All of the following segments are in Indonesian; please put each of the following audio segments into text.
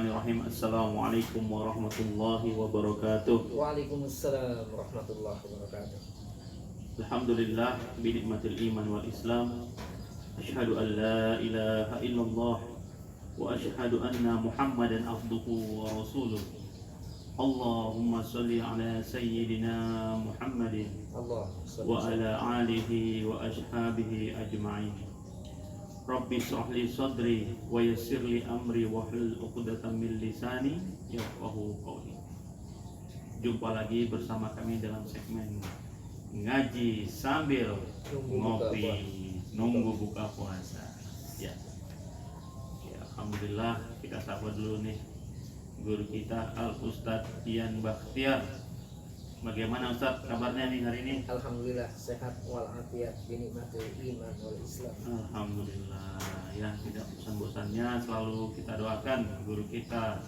Bismillahirrahmanirrahim. Assalamualaikum warahmatullahi wabarakatuh. Waalaikumsalam warahmatullahi wabarakatuh. Alhamdulillah bi nikmatil iman wal Islam. Asyhadu an la ilaha illallah wa asyhadu anna Muhammadan abduhu wa rasuluh. Allahumma shalli ala sayyidina Muhammadin Allah wa ala alihi wa ashabihi ajma'in. Rabbi shrah li sadri wa yassir li amri wahlul 'uqdatam min lisani yafqahu qawli. Jumpa lagi bersama kami dalam segmen ngaji sambil ngopi nunggu buka puasa. Ya, alhamdulillah kita sapa dulu nih guru kita Al Ustadz Ian Bakhtiar. Bagaimana Ustadz kabarnya nih hari ini? Alhamdulillah sehat walafiat binikmatil iman wal Islam. Alhamdulillah, ya tidak bosan-bosannya selalu kita doakan guru kita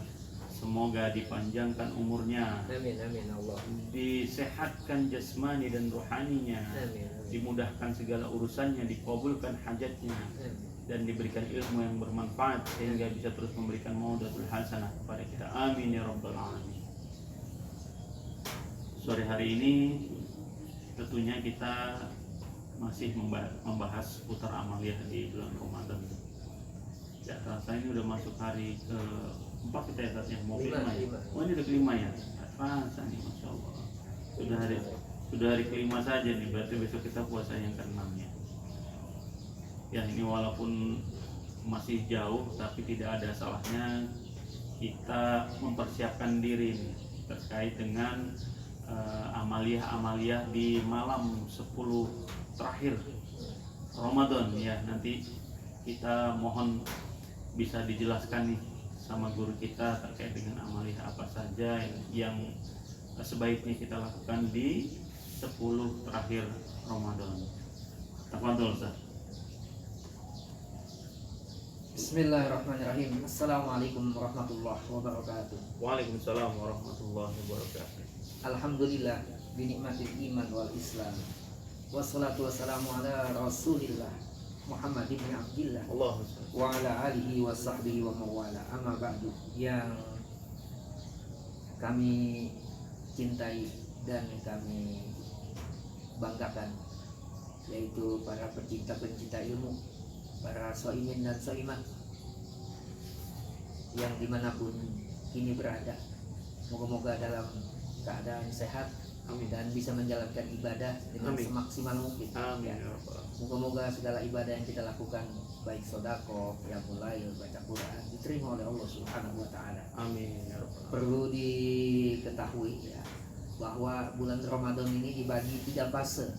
semoga dipanjangkan umurnya, Amin amin Allah. disehatkan jasmani dan rohaninya, Amin amin. dimudahkan segala urusannya, dikabulkan hajatnya, Amin. dan diberikan ilmu yang bermanfaat sehingga bisa terus memberikan maudatul hasanah kepada kita. Amin ya rabbal alamin. Sore hari ini tentunya kita masih membahas putar amaliyah di bulan Ramadan. Ya, terasa ini udah masuk hari ke-4 kita ya, Ustaz, ya? Mau kelima ya? Lima. Oh, ini udah kelima ya? Terasa nih, Masya Allah. Sudah hari kelima saja nih, berarti besok kita puasa yang ke-6 ya. Ya, ini walaupun masih jauh, tapi tidak ada salahnya kita mempersiapkan diri nih, terkait dengan amaliyah di malam 10 terakhir Ramadan ya. Nanti kita mohon bisa dijelaskan nih sama guru kita terkait dengan amaliyah apa saja yang sebaiknya kita lakukan di 10 terakhir Ramadan. Tafadhol Ustaz. Bismillahirrahmanirrahim. Assalamualaikum warahmatullahi wabarakatuh. Waalaikumsalam warahmatullahi wabarakatuh. Alhamdulillah binikmatil iman wal Islam. Wassalatu wassalamu ala Rasulillah Muhammad ibn Abdillah Allahumma wa ala alihi wa sahbihi wa mawala. Amma ba'du. Yang kami cintai dan kami banggakan, yaitu para pencinta-pencinta ilmu, para shaimin dan shaimat yang dimanapun kini berada, moga-moga dalam keadaan sehat. Amin. Dan bisa menjalankan ibadah dengan Amin. semaksimal mungkin. Amin. Ya. Moga-moga segala ibadah yang kita lakukan, baik sedekah, qiyamul lail, baca Quran, diterima oleh Allah Subhanahu wa taala. Amin ya rabbal alamin. Perlu diketahui ya, bahwa bulan Ramadan ini dibagi 3 fase.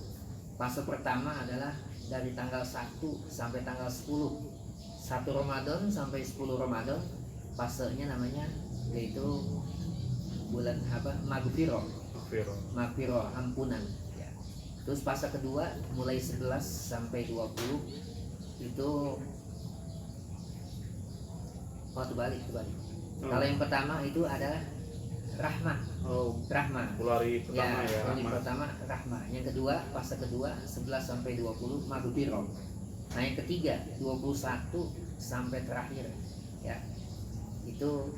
Fase pertama adalah dari tanggal 1 sampai tanggal 10. 1 Ramadan sampai 10 Ramadan, fasenya namanya yaitu bulan Maghfirah, ampunan ya. Terus fase kedua mulai 11 sampai 20 itu terbalik. Kalau yang pertama itu adalah rahmah. Rahmah. Mulai pertama ya, Mulai rahmah. pertama rahmah. Yang kedua fase kedua 11 sampai 20 maghfirah. Nah, yang ketiga 21 sampai terakhir ya. Itu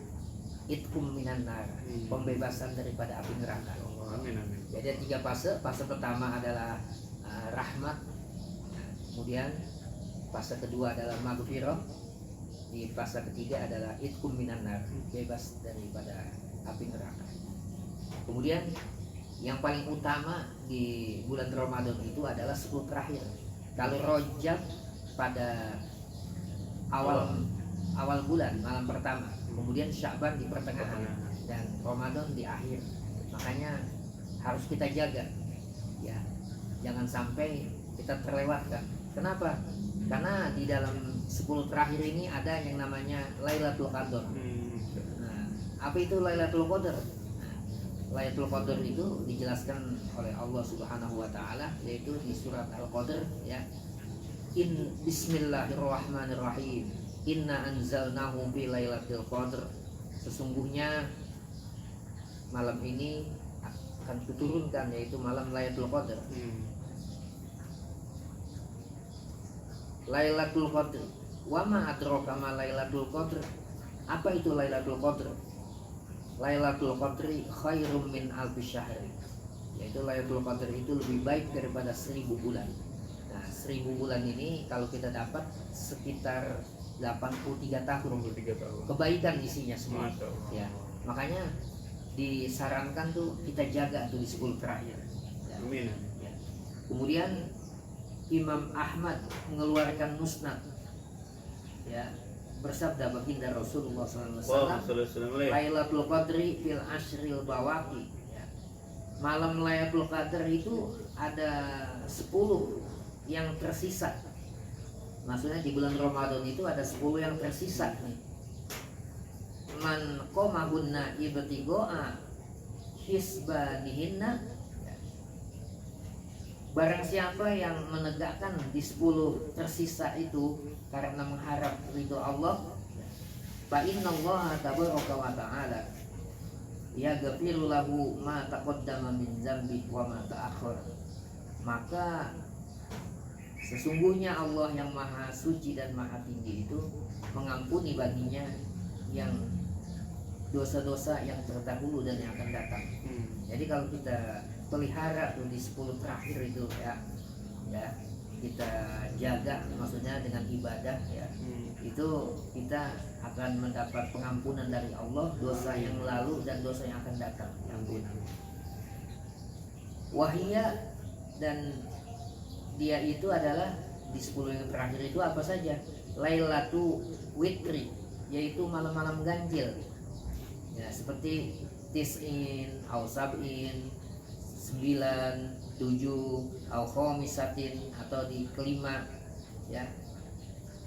itkum minan nar, pembebasan daripada api neraka. Amin amin. Jadi ada 3 fase. Fase pertama adalah rahmat. Kemudian fase kedua adalah maghfirah. Di fase ketiga adalah itkum minan nar, bebas daripada api neraka. Kemudian yang paling utama di bulan Ramadan itu adalah 10 terakhir. Kalau Rajab pada awal bulan, malam pertama, kemudian Sya'ban di pertengahan, dan Ramadan di akhir. Makanya harus kita jaga ya, jangan sampai kita terlewatkan. Kenapa? Karena di dalam 10 terakhir ini ada yang namanya Lailatul Qadar. Nah, apa itu Lailatul Qadar? Nah, Lailatul Qadar itu dijelaskan oleh Allah Subhanahu wa taala, yaitu di surat Al-Qadar ya. Bismillahirrahmanirrahim. Inna anzalnahu fi Lailatul Qadar. Sesungguhnya malam ini akan kuturunkan, yaitu malam Lailatul Qadar. Lailatul Qadar. Wa ma adraka ma Lailatul Qadar. Apa itu Lailatul Qadar? Lailatul Qadri khairum min alfi syahri. Yaitu Lailatul Qadar itu lebih baik daripada 1000 bulan. Nah, 1000 bulan ini kalau kita dapat sekitar 83 tahun. 23 tahun. Kebaikan isinya semua. Masya Allah. Ya, makanya disarankan tuh kita jaga tuh di 10 terakhir. Ya. Amin. Ya. Kemudian Imam Ahmad mengeluarkan musnad, ya, bersabda baginda Rasulullah SAW, Wah, sallallahu alaihi. Lailatul Qadri fil ashril bawaqi. Ya. Malam Lailatul Qadar itu ada 10 yang tersisa. Maksudnya di bulan Ramadan itu ada 10 yang tersisa nih. Man qamahunna ibtigo'a hisbanihinna. Barang siapa yang menegakkan di 10 tersisa itu karena mengharap ridho Allah, fa innallaha tabaraka wa ta'ala yaghfiru lahu ma taqaddama min dzambi wa ma ta'akhkhar. Maka sesungguhnya Allah yang maha suci dan maha tinggi itu mengampuni baginya yang dosa-dosa yang terdahulu dan yang akan datang. Jadi kalau kita pelihara tuh di 10 terakhir itu ya kita jaga, maksudnya dengan ibadah ya, itu kita akan mendapat pengampunan dari Allah dosa yang lalu dan dosa yang akan datang. Wahia, dan dia itu adalah di 10 yang terakhir itu apa saja? Lailatul Witri, yaitu malam-malam ganjil. Ya, seperti tis'in, au sab'in, 9, 7, au khomisatin, atau di kelima ya.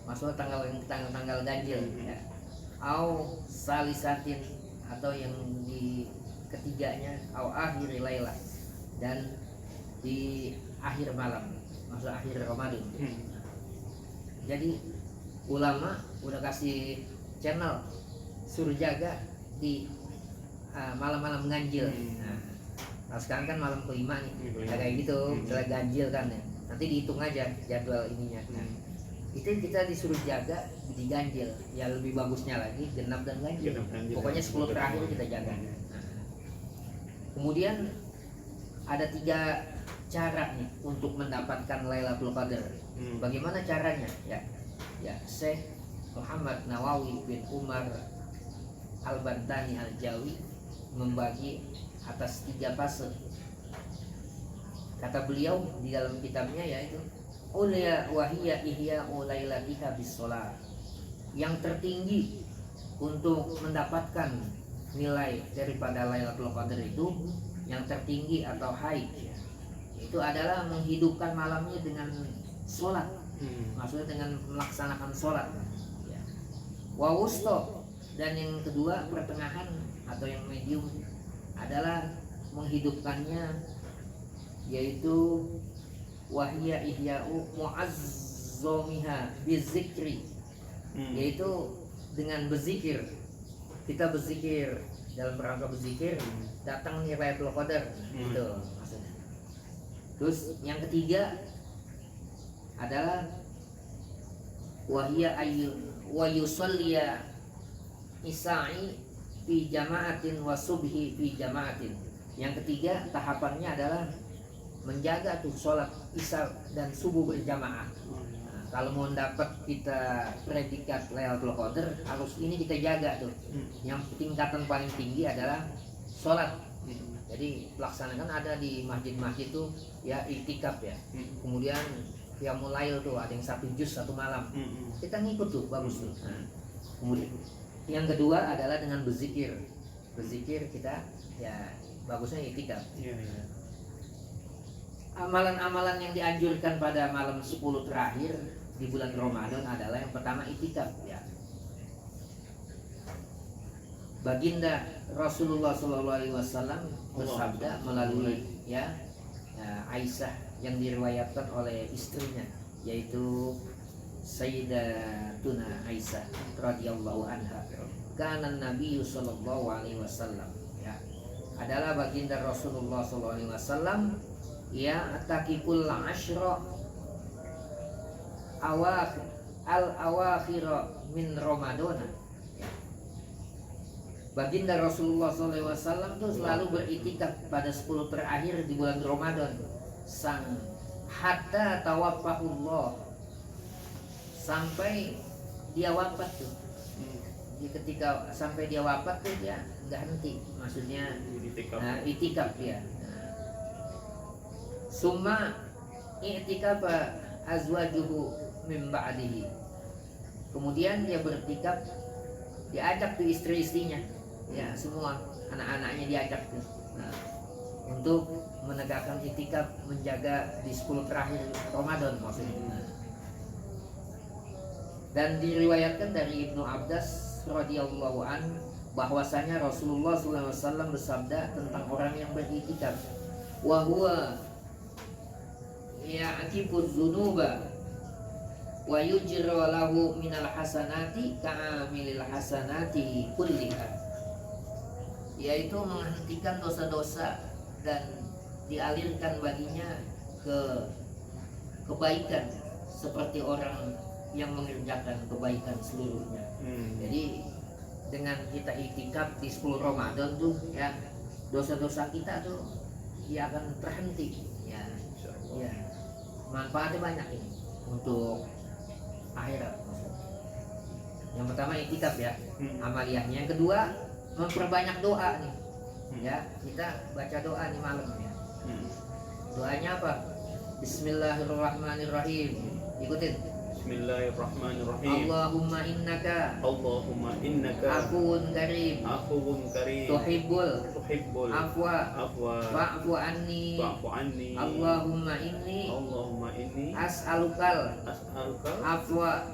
Maksudnya tanggal ganjil ya. Au salisatin, atau yang di ketiganya, au akhir laila, dan di akhir malam, maksud akhir Ramadan. Jadi ulama udah kasih channel suruh jaga di malam-malam ganjil. Nah, sekarang kan malam kelima nih, kayak gitu, misalnya ganjil kan ya. Nanti dihitung aja jadwal ininya. Nah, itu kita disuruh jaga di ganjil. Ya lebih bagusnya lagi genap dan ganjil. Pokoknya 10 terakhir kita jaga. Nah, kemudian ada 3 cara nih untuk mendapatkan Lailatul Qadar. Bagaimana caranya? Ya, Syekh Muhammad Nawawi bin Umar Al-Bantani Al-Jawi membagi atas 3 fase. Kata beliau di dalam kitabnya, yaitu Ulia wahiyya ihya'u lailatika bis-shalah. Yang tertinggi untuk mendapatkan nilai daripada Lailatul Qadar itu, yang tertinggi atau high, itu adalah menghidupkan malamnya dengan sholat. Maksudnya dengan melaksanakan sholat ya. Wa wusto, dan yang kedua pertengahan atau yang medium adalah menghidupkannya, yaitu wahya ihya'u mu'azzomiha bizikri, yaitu dengan berzikir. Kita berzikir, dalam rangka berzikir datang nih Lailatul Qadar gitu maksudnya. Terus yang ketiga adalah wahya ayu wa yusalliya isa'i fi jama'atin wa subhi fi jama'atin. Yang ketiga tahapannya adalah menjaga tuh sholat isya dan subuh berjamaah. Nah, kalau mau dapat kita predikat Lailatul Qadar, harus ini kita jaga tuh. Yang tingkatan paling tinggi adalah sholat. Jadi laksanakan ada di masjid-masjid tuh ya iktikaf ya. Kemudian ya mulai tuh ada yang 1 juz 1 malam. Kita ngikut tuh, bagus tuh. Nah, kemudian yang kedua adalah dengan berzikir. Berzikir kita ya bagusnya iktikaf. Amalan-amalan yang dianjurkan pada malam 10 terakhir di bulan Ramadan adalah yang pertama iktikaf ya. Baginda Rasulullah SAW bersabda melalui ya Aisyah yang diriwayatkan oleh istrinya, yaitu Sayyidatuna Aisyah radhiyallahu anha. Kana Nabi sallallahu alaihi wasallam ya, adalah baginda Rasulullah sallallahu alaihi wasallam ya atakikul asyra awakhir min Ramadan ya. Baginda Rasulullah SAW tuh selalu beriktikaf pada 10 terakhir di bulan Ramadan. Hatta tawaffahullah, sampai dia wafat tuh. Jadi ketika sampai dia wafat tuh dia nggak henti, maksudnya itikaf dia. Summa i'tikaf azwajuhu min ba'dihi. Kemudian dia beriktikaf, diajak tuh istri-istrinya, ya semua anak-anaknya diajak tuh. Untuk menegakkan itikaf, menjaga di 10 terakhir Ramadan maksudnya. Dan diriwayatkan dari Ibnu Abbas radhiyallahu an bahwasanya Rasulullah SAW bersabda tentang orang yang beritikaf, wa huwa ya'tifuz dzunuba wa yujra lahu minal hasanati ka'amilil hasanati kulliha, yaitu menghentikan dosa-dosa dan dialirkan baginya ke kebaikan seperti orang yang mengerjakan kebaikan seluruhnya. Jadi dengan kita iktikaf di 10 Ramadan tuh ya, dosa-dosa kita tuh ya akan terhenti ya. Ya. Manfaatnya banyak ini untuk akhirat. Yang pertama iktikaf ya, amaliyahnya. Yang kedua memperbanyak doa nih. Ya, kita baca doa nih malam ya. Doanya apa? Bismillahirrahmanirrahim. Ikutin. Bismillahirrahmanirrahim. Allahumma innaka afuwun karim tuhibbul afwa fa'fu anni Allahumma inni as'alukal afwa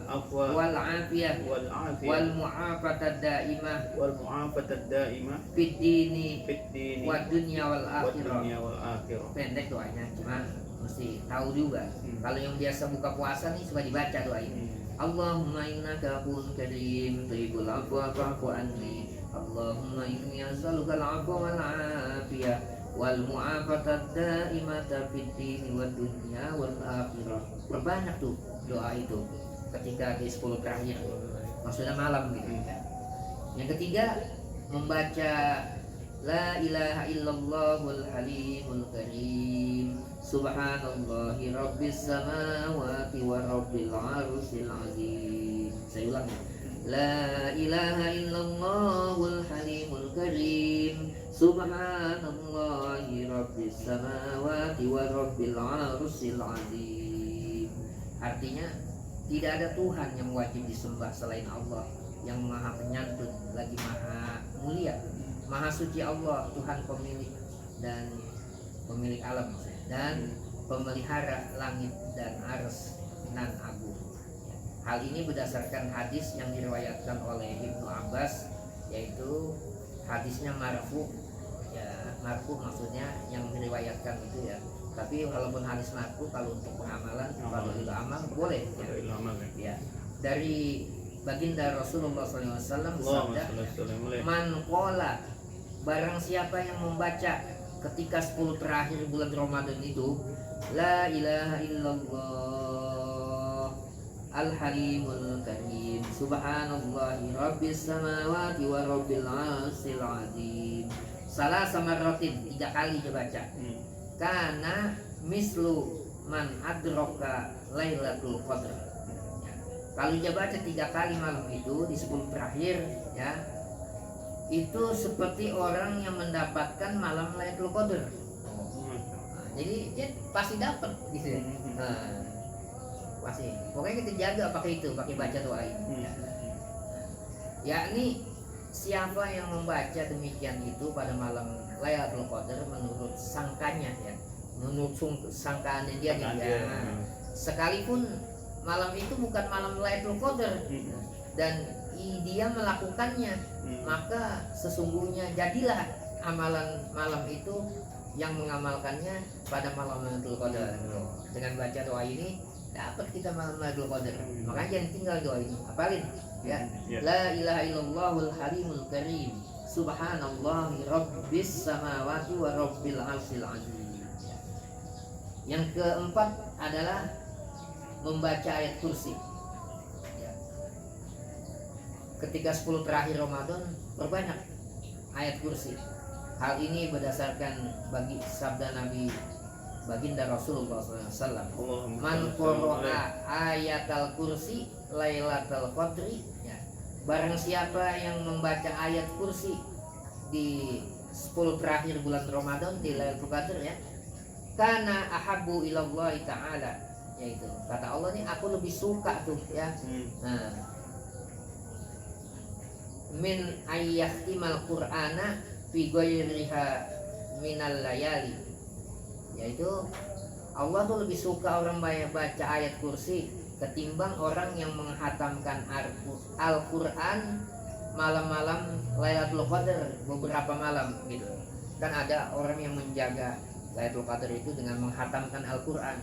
wal afiyah wal mu'afatad daimah fid dini wad dunya wal akhirah. Pendek doanya, cuma mesti tahu juga. Kalau yang biasa buka puasa nih suka dibaca doa ini. Allahumma innaka afuwun karim tuhibbul afwa fa'fu anni Allahumma inni as'aluka al-'afwa wal 'afiyah wal mu'afatad daimata fid dini wad dunya wal akhirah. Perbanyak tuh doa itu ketika di 10 terakhir, maksudnya malam gitu. Yang ketiga membaca la ilaha illallahul halimul karim subhanallahi rabbis samawati wa rabbil arsyil azim. Saya ulang ya. La ilaha illallahul halimul karim subhanallahi rabbis samawati wa rabbil arsyil azim. Artinya tidak ada Tuhan yang wajib disembah selain Allah yang maha penyantun lagi maha mulia. Maha suci Allah, Tuhan pemilik dan pemilik alam dan pemelihara langit dan ars nan agung. Hal ini berdasarkan hadis yang diriwayatkan oleh Ibnu Abbas, yaitu hadisnya marfu. Ya, marfu maksudnya yang diriwayatkan itu ya. Tapi walaupun hadis marfu, kalau untuk pengamalan, kalau itu amal boleh. Ya. Dari baginda Rasulullah SAW bersabda, man qala, barang siapa yang membaca ketika 10 terakhir bulan Ramadan itu, la ilaha illallah al-halimul karim subhanallahi rabbis samawati wa rabbil arsyil azim salah samaratin, 3 kali dibaca. Karena mislu man adroka lailatul qadr. Kalau dia baca 3 kali malam itu di 10 terakhir ya, itu seperti orang yang mendapatkan malam Lailatul Qadar. Jadi dia pasti dapat gitu ya. Pasti. Pokoknya kita jaga pakai itu, pakai baca doa ini. Yakni siapa yang membaca demikian itu pada malam Lailatul Qadar menurut sangkanya ya, menurut sangkaannya dia ya. Sekalipun malam itu bukan malam Lailatul Qadar dan dia melakukannya, maka sesungguhnya jadilah amalan malam itu yang mengamalkannya pada malam Lailatul Qadar. Dengan baca doa ini dapat kita malam Lailatul Qadar. Makanya jangan tinggal doa ini, hafalin ya. La ilaha illallahul halimul karim subhanallahi rabbis samawati wa rabbil arsyil azim. Yang keempat adalah membaca ayat kursi. Ketika 10 terakhir Ramadan perbanyak ayat kursi. Hal ini berdasarkan bagi sabda Nabi baginda Rasulullah SAW. Man qara'a ayatal kursi lailatal qadri, ya. Barang siapa yang membaca ayat kursi di 10 terakhir bulan Ramadan di Lailatul Qadar, ya, kana ahabbu ilallahi ta'ala, yaitu kata Allah nih, aku lebih suka tuh, ya. Nah, min ayyahtimal qur'ana fi ghairiha minal layali, yaitu Allah tuh lebih suka orang baca ayat kursi ketimbang orang yang menghatamkan Al-Quran malam-malam Lailatul Qadar, beberapa malam gitu. Kan ada orang yang menjaga Lailatul Qadar itu dengan menghatamkan Al-Quran.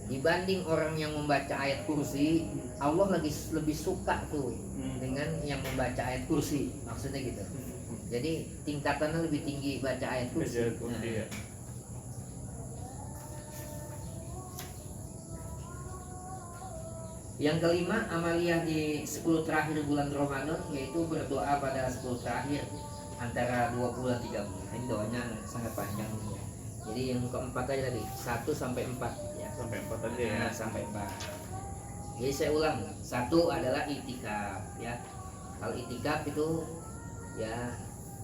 Dibanding orang yang membaca ayat kursi, Allah lebih suka tuh dengan yang membaca ayat kursi, maksudnya gitu. Jadi tingkatannya lebih tinggi baca ayat kursi. Nah. Yang kelima, amaliyah di 10 terakhir bulan Ramadan, yaitu berdoa pada 10 terakhir antara 20 dan 30. Ini doanya sangat panjang. Jadi yang keempat aja tadi, 1 sampai 4, ya. Sampai 4 aja ya. Nah, sampai 4. Jadi saya ulang, 1 adalah itikaf, ya. Kalau itikaf itu ya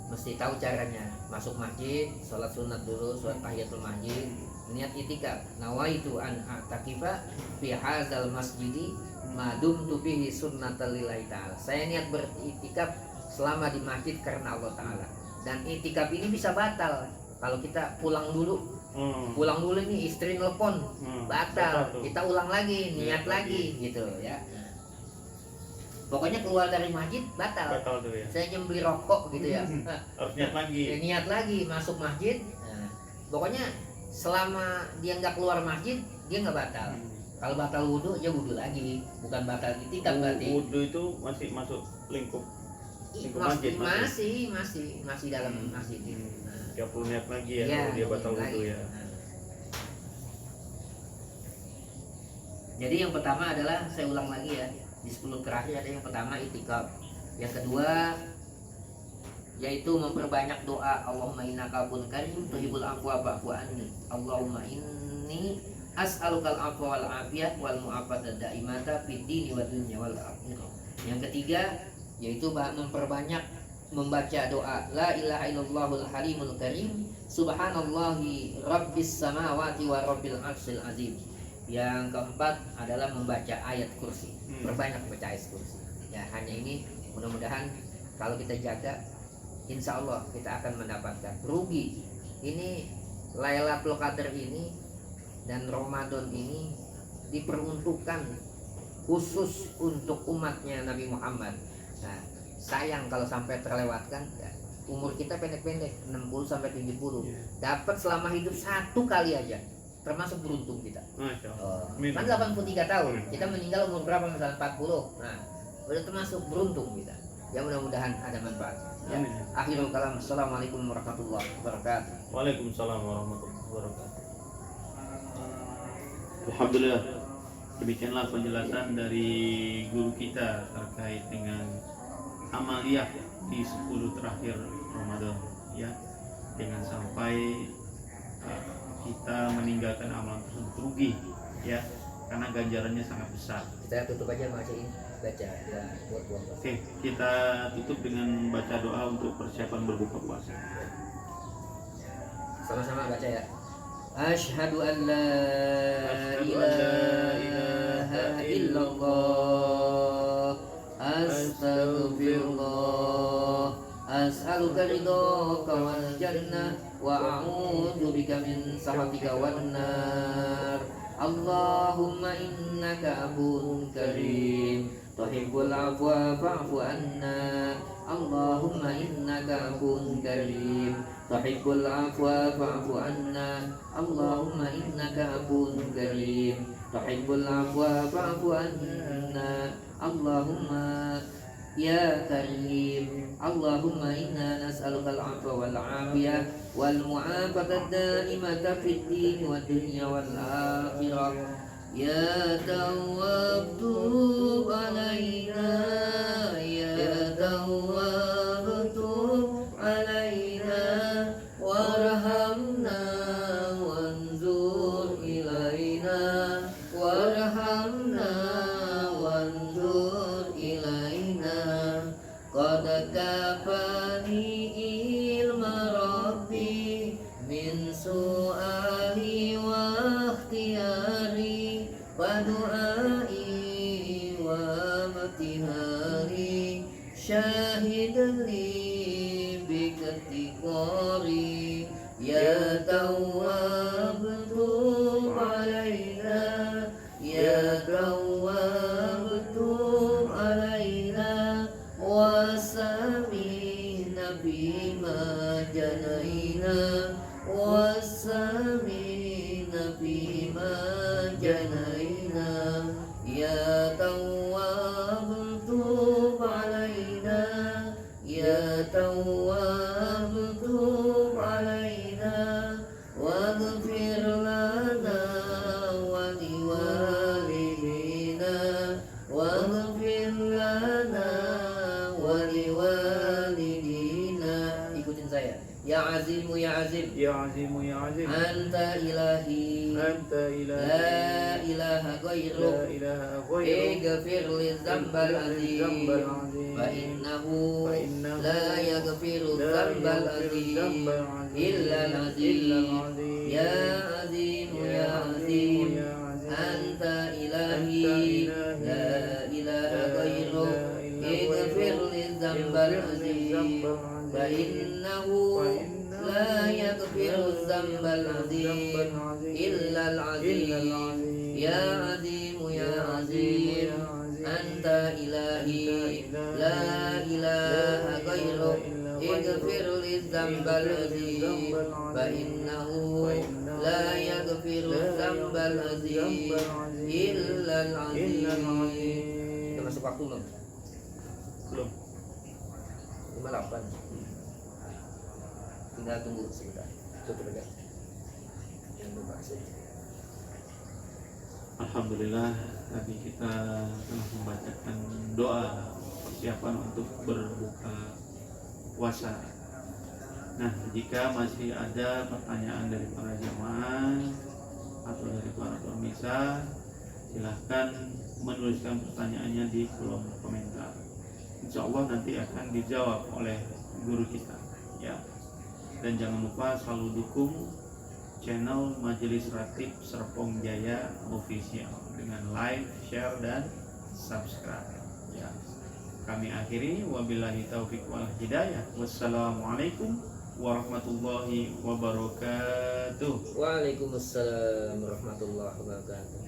mesti tahu caranya. Masuk masjid, sholat sunat dulu, sholat tahiyatul masjid, niat itikaf. Nawaitu an a'takifa fi hadzal masjidi madum tu bihi sunnatal lillahi ta'ala. Saya niat beritikaf selama di masjid karena Allah Ta'ala. Dan itikaf ini bisa batal kalau kita pulang dulu. Pulang dulu nih, istri nelpon, batal. Kita ulang lagi, niat lagi gitu, ya. Pokoknya keluar dari masjid batal tuh, ya. Saya beli rokok gitu, ya. Harus niat lagi. Ya, niat lagi masuk masjid. Nah, pokoknya selama dia nggak keluar masjid, dia nggak batal. Kalau batal wudhu, ya wudhu lagi, bukan batal itikaf berarti. Wudhu itu masih masuk lingkup masjid, masih dalam masjid. Nah, 30 niat lagi ya, ya, kalau dia batal wudhu, ya. Nah. Jadi yang pertama adalah, saya ulang lagi ya, di 10 terakhir ada yang pertama itikaf. Yang kedua yaitu memperbanyak doa, Allahumma innaka afuwwun karim tuhibbul afwa fa'fu anni. Allahumma inni as'alukal afwa wal afiyah wal mu'afata daimata fid dini wad dunya wal akhirah. Yang ketiga yaitu memperbanyak membaca doa la ilaha illallahul halimul karim subhanallahi rabbis samawati wa rabbil arsyil azim. Yang keempat adalah membaca ayat kursi. Perbanyak membaca ayat kursi. Ya, hanya ini mudah-mudahan kalau kita jaga, insya Allah kita akan mendapatkan. Rugi ini Lailatul Qadar ini dan Ramadan ini diperuntukkan khusus untuk umatnya Nabi Muhammad. Nah, sayang kalau sampai terlewatkan, ya. Umur kita pendek-pendek, 60 sampai 70. Dapat selama hidup 1 kali aja, termasuk beruntung kita. Kan 83 tahun, kita meninggal umur berapa, misalnya 40. Nah, udah termasuk beruntung kita. Ya, mudah-mudahan ada manfaat. Ya. Akhirul kalam, assalamualaikum warahmatullahi wabarakatuh. Waalaikumsalam warahmatullahi wabarakatuh. Alhamdulillah, demikianlah penjelasan dari guru kita terkait dengan amaliyah di 10 terakhir Ramadan, ya. Jangan sampai kita meninggalkan amalan tersebut rugi, ya, karena ganjarannya sangat besar. Kita tutup aja bacain, baca ya, buat puasa. Oke, kita tutup dengan baca doa untuk persiapan berbuka puasa. Sama-sama baca ya. Asyhadu an la ilaha illallah, astaghfirullah, as'aluka ridhaka wal jannah wa a'udzu bika min sakhatika wan nar. Allahumma innaka afuwwun karim tuhibbul afwa fa'fu anna. Allahumma innaka afuwwun karim tuhibbul afwa fa'fu anna. Allahumma innaka afuwwun karim tuhibbul afwa fa'fu anna. Allahumma ya karim, Allahumma inna nas'alukal afwa wal afiyah wal mu'afata daimata fid din wad dunya wal akhirah. Ya Tawwab tub alaina, ya Tawwab tub alaina. وابتهالي شاهدا لي بك افتقاري يا تواب توب علينا يا تواب توب علينا وسامحنا فيما جنينا وسامحنا فيما جنينا يا تواب توب علينا يا تواب توب علينا واغفر لنا ولوالدينا واغفir lana waliwalidina. Ikutin saya. Ya azimu ya azim. Ya azimu ya azim. Anta ilahi. Anta ilahi. La ilaha ghairuk. La ilaha ghairuk. Ighfir li dzambal azim. Fa innahu la yaghfiru dzambal azim illa al-azim. Ya azimu ya azim. Anta ilahi. La ilaha ghairuk. Ighfir li dzambal azim. Fa innahu la yaghfiru dzambal azim illa al-azim. Ya azimu ya azim. Anta ilahi. La ilaha ghairuk. Ighfir li dzambal azim. Fa innahu la yaghfiru dzambal azim illa al-azim. Udah masuk waktu belum? Belum. 58. Tinggal tunggu sebentar. Tutup aja. Jangan lupa sih. Alhamdulillah, tadi kita telah membacakan doa persiapan untuk berbuka puasa. Nah, jika masih ada pertanyaan dari para jamaah atau dari para pemirsa, silahkan menuliskan pertanyaannya di kolom komentar. Insya Allah nanti akan dijawab oleh guru kita, ya. Dan jangan lupa selalu dukung channel Majelis Ratib Serpong Jaya Official dengan like, share, dan subscribe. Ya. Kami akhiri, wabillahi taufiq wal hidayah. Wassalamualaikum warahmatullahi wabarakatuh. Waalaikumsalam warahmatullahi wabarakatuh.